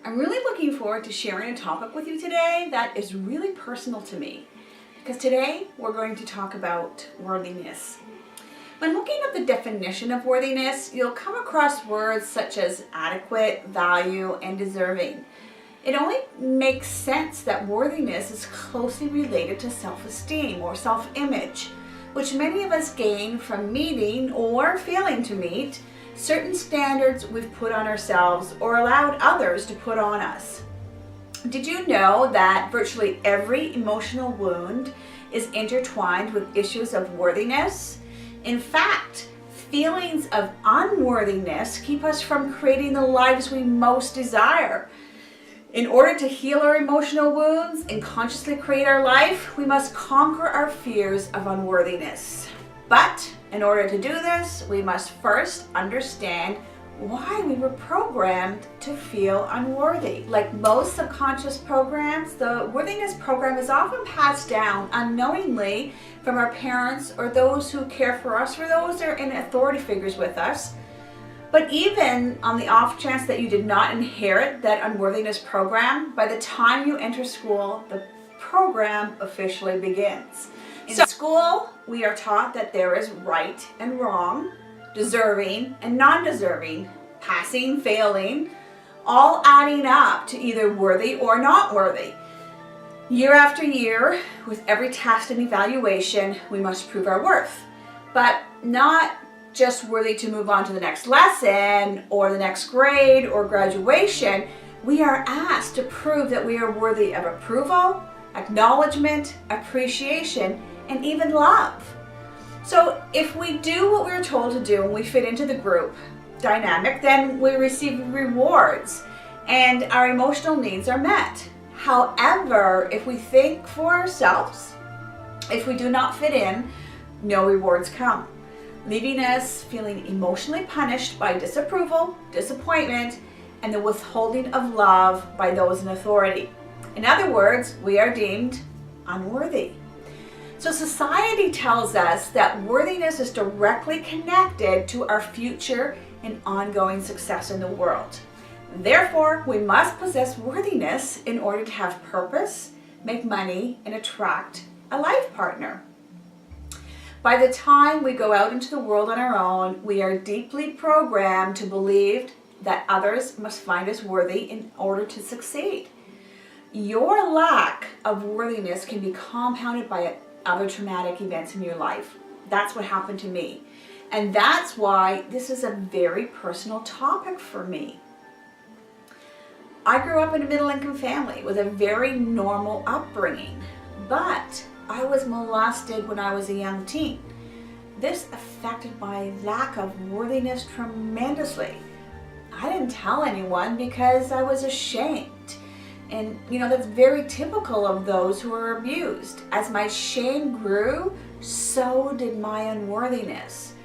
I'm really looking forward to sharing a topic with you today that is really personal to me, because today we're going to talk about worthiness. When looking at the definition of worthiness, you'll come across words such as adequate, value, and deserving. It only makes sense that worthiness is closely related to self-esteem or self-image, which many of us gain from meeting or failing to meet certain standards we've put on ourselves or allowed others to put on us. Did you know that virtually every emotional wound is intertwined with issues of worthiness? In fact, feelings of unworthiness keep us from creating the lives we most desire. In order to heal our emotional wounds and consciously create our life, we must conquer our fears of unworthiness. But in order to do this, we must first understand why we were programmed to feel unworthy. Like most subconscious programs, the worthiness program is often passed down unknowingly from our parents or those who care for us, or those that are in authority figures with us. But even on the off chance that you did not inherit that unworthiness program, by the time you enter school, the program officially begins. In school, we are taught that there is right and wrong, deserving and non-deserving, passing, failing, all adding up to either worthy or not worthy. Year after year, with every test and evaluation, we must prove our worth, but not just worthy to move on to the next lesson or the next grade or graduation. We are asked to prove that we are worthy of approval, acknowledgement, appreciation, and even love. So if we do what we're told to do and we fit into the group dynamic, then we receive rewards and our emotional needs are met. However, if we think for ourselves, if we do not fit in, no rewards come, leaving us feeling emotionally punished by disapproval, disappointment, and the withholding of love by those in authority. In other words, we are deemed unworthy. So society tells us that worthiness is directly connected to our future and ongoing success in the world. Therefore, we must possess worthiness in order to have purpose, make money, and attract a life partner. By the time we go out into the world on our own, we are deeply programmed to believe that others must find us worthy in order to succeed. Your lack of worthiness can be compounded by other traumatic events in your life. That's what happened to me. And that's why this is a very personal topic for me. I grew up in a middle-income family with a very normal upbringing, but I was molested when I was a young teen. This affected my lack of worthiness tremendously. I didn't tell anyone because I was ashamed. And that's very typical of those who are abused. As my shame grew, so did my unworthiness.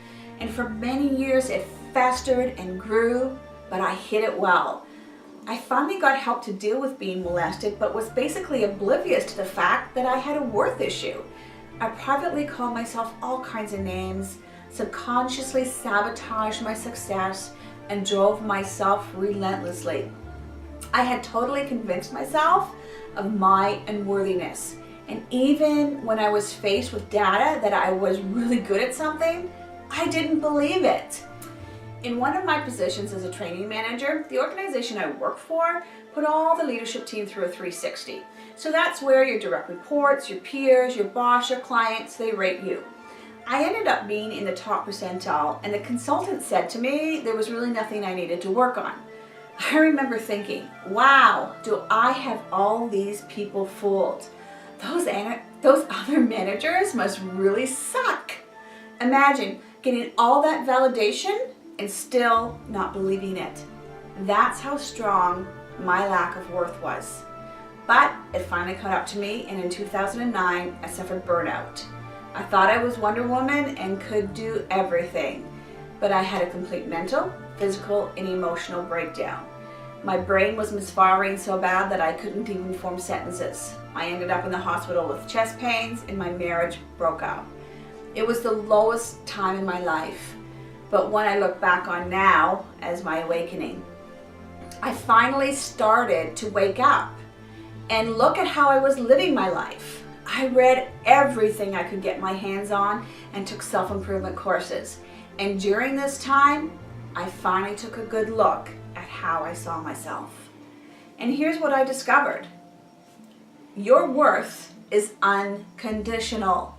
And for many years it festered and grew, but I hid it well. I finally got help to deal with being molested, but was basically oblivious to the fact that I had a worth issue. I privately called myself all kinds of names, subconsciously sabotaged my success, and drove myself relentlessly. I had totally convinced myself of my unworthiness. And even when I was faced with data that I was really good at something, I didn't believe it. In one of my positions as a training manager, the organization I work for put all the leadership team through a 360. So that's where your direct reports, your peers, your boss, your clients, they rate you. I ended up being in the top percentile, and the consultant said to me there was really nothing I needed to work on. I remember thinking, wow, do I have all these people fooled? Those other managers must really suck. Imagine getting all that validation and still not believing it. That's how strong my lack of worth was. But it finally caught up to me, and in 2009, I suffered burnout. I thought I was Wonder Woman and could do everything, but I had a complete mental, physical, and emotional breakdown. My brain was misfiring so bad that I couldn't even form sentences. I ended up in the hospital with chest pains, and my marriage broke up. It was the lowest time in my life, but one I look back on now as my awakening. I finally started to wake up and look at how I was living my life. I read everything I could get my hands on and took self-improvement courses. And during this time, I finally took a good look at how I saw myself. And here's what I discovered. Your worth is unconditional.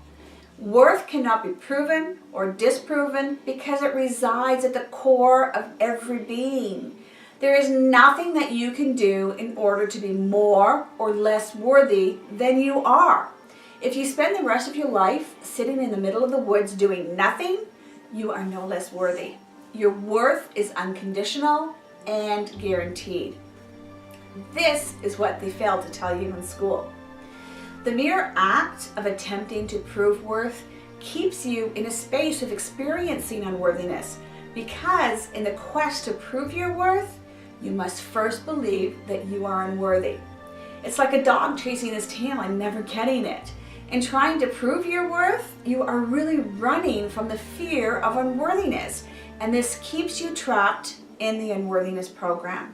Worth cannot be proven or disproven because it resides at the core of every being. There is nothing that you can do in order to be more or less worthy than you are. If you spend the rest of your life sitting in the middle of the woods doing nothing, you are no less worthy. Your worth is unconditional and guaranteed. This is what they failed to tell you in school. The mere act of attempting to prove worth keeps you in a space of experiencing unworthiness, because in the quest to prove your worth, you must first believe that you are unworthy. It's like a dog chasing his tail and never getting it. In trying to prove your worth, you are really running from the fear of unworthiness, and this keeps you trapped in the unworthiness program.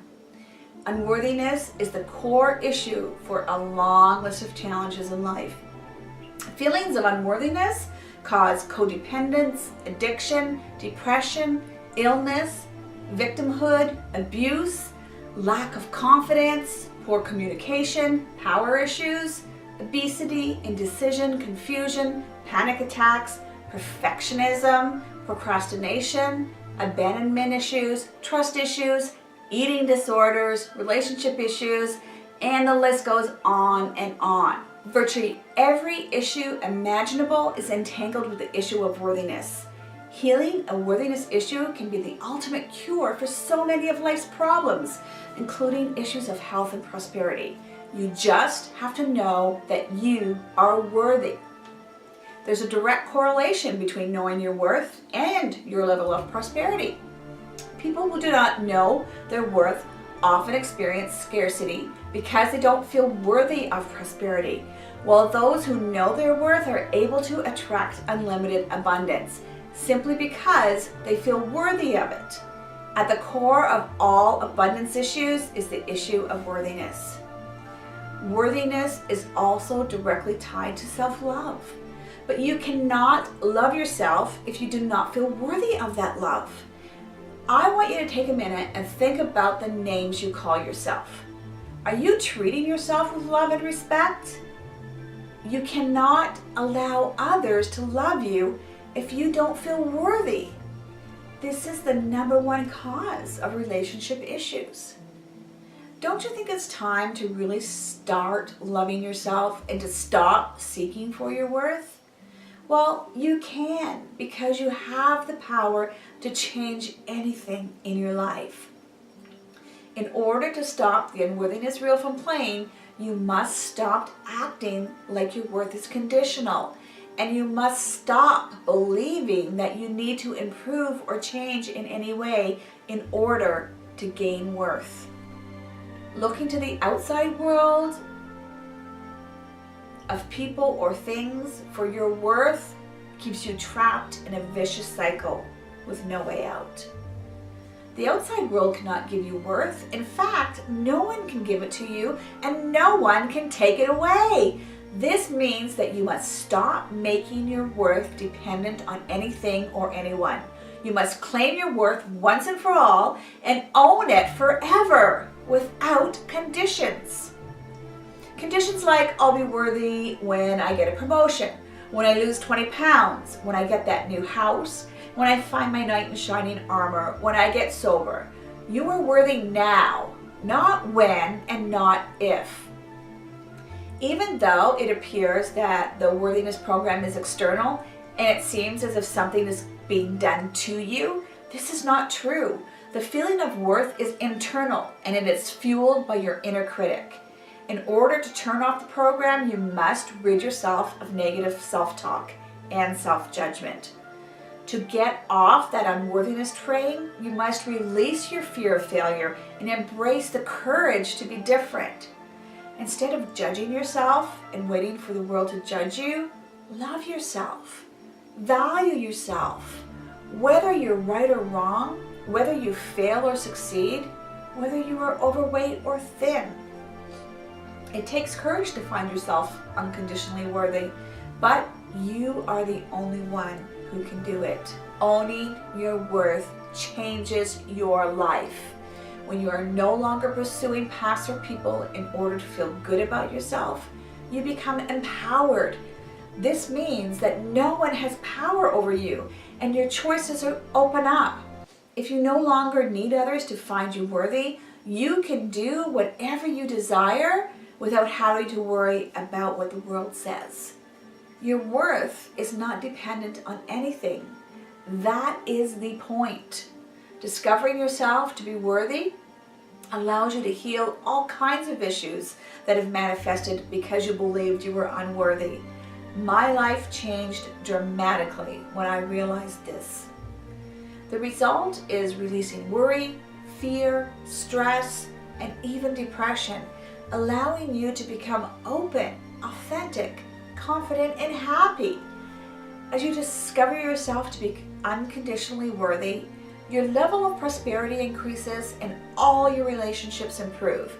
Unworthiness is the core issue for a long list of challenges in life. Feelings of unworthiness cause codependence, addiction, depression, illness, victimhood, abuse, lack of confidence, poor communication, power issues, obesity, indecision, confusion, panic attacks, perfectionism, procrastination, abandonment issues, trust issues, eating disorders, relationship issues, and the list goes on and on. Virtually every issue imaginable is entangled with the issue of worthiness. Healing a worthiness issue can be the ultimate cure for so many of life's problems, including issues of health and prosperity. You just have to know that you are worthy. There's a direct correlation between knowing your worth and your level of prosperity. People who do not know their worth often experience scarcity because they don't feel worthy of prosperity, while those who know their worth are able to attract unlimited abundance simply because they feel worthy of it. At the core of all abundance issues is the issue of worthiness. Worthiness is also directly tied to self-love, but you cannot love yourself if you do not feel worthy of that love. I want you to take a minute and think about the names you call yourself. Are you treating yourself with love and respect? You cannot allow others to love you if you don't feel worthy. This is the number one cause of relationship issues. Don't you think it's time to really start loving yourself and to stop seeking for your worth? Well, you can, because you have the power to change anything in your life. In order to stop the unworthiness reel from playing, you must stop acting like your worth is conditional, and you must stop believing that you need to improve or change in any way in order to gain worth. Looking to the outside world of people or things for your worth keeps you trapped in a vicious cycle with no way out. The outside world cannot give you worth. In fact, no one can give it to you, and no one can take it away. This means that you must stop making your worth dependent on anything or anyone. You must claim your worth once and for all and own it forever without conditions. Conditions like, I'll be worthy when I get a promotion, when I lose 20 pounds, when I get that new house, when I find my knight in shining armor, when I get sober. You are worthy now, not when and not if. Even though it appears that the worthiness program is external and it seems as if something is being done to you, this is not true. The feeling of worth is internal, and it is fueled by your inner critic. In order to turn off the program, you must rid yourself of negative self-talk and self-judgment. To get off that unworthiness train, you must release your fear of failure and embrace the courage to be different. Instead of judging yourself and waiting for the world to judge you, love yourself. Value yourself. Whether you're right or wrong, whether you fail or succeed, whether you are overweight or thin. It takes courage to find yourself unconditionally worthy, but you are the only one who can do it. Owning your worth changes your life. When you are no longer pursuing past or people in order to feel good about yourself, you become empowered. This means that no one has power over you and your choices are open up. If you no longer need others to find you worthy, you can do whatever you desire without having to worry about what the world says. Your worth is not dependent on anything. That is the point. Discovering yourself to be worthy allows you to heal all kinds of issues that have manifested because you believed you were unworthy. My life changed dramatically when I realized this. The result is releasing worry, fear, stress, and even depression, allowing you to become open, authentic, confident, and happy. As you discover yourself to be unconditionally worthy, your level of prosperity increases and all your relationships improve,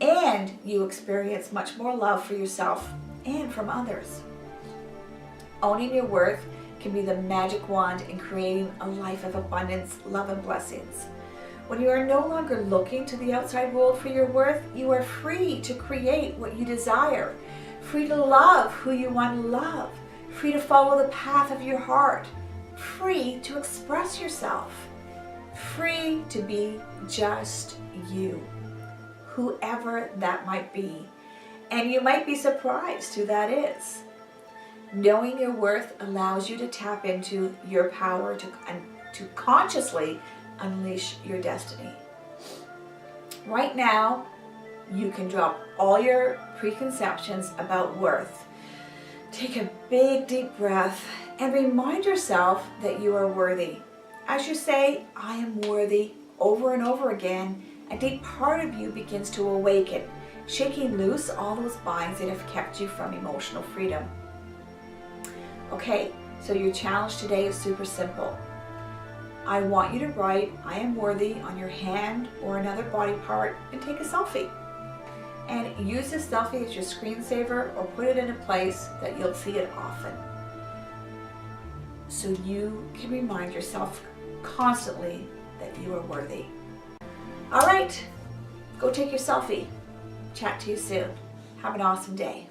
and you experience much more love for yourself and from others. Owning your worth can be the magic wand in creating a life of abundance, love, and blessings. When you are no longer looking to the outside world for your worth, you are free to create what you desire, free to love who you want to love, free to follow the path of your heart, free to express yourself, free to be just you, whoever that might be. And you might be surprised who that is. Knowing your worth allows you to tap into your power to consciously unleash your destiny. Right now, you can drop all your preconceptions about worth. Take a big, deep breath and remind yourself that you are worthy. As you say, "I am worthy," over and over again, a deep part of you begins to awaken, shaking loose all those binds that have kept you from emotional freedom. Okay, so your challenge today is super simple. I want you to write "I am worthy" on your hand or another body part and take a selfie. And use this selfie as your screensaver or put it in a place that you'll see it often, so you can remind yourself constantly that you are worthy. All right, go take your selfie. Chat to you soon. Have an awesome day.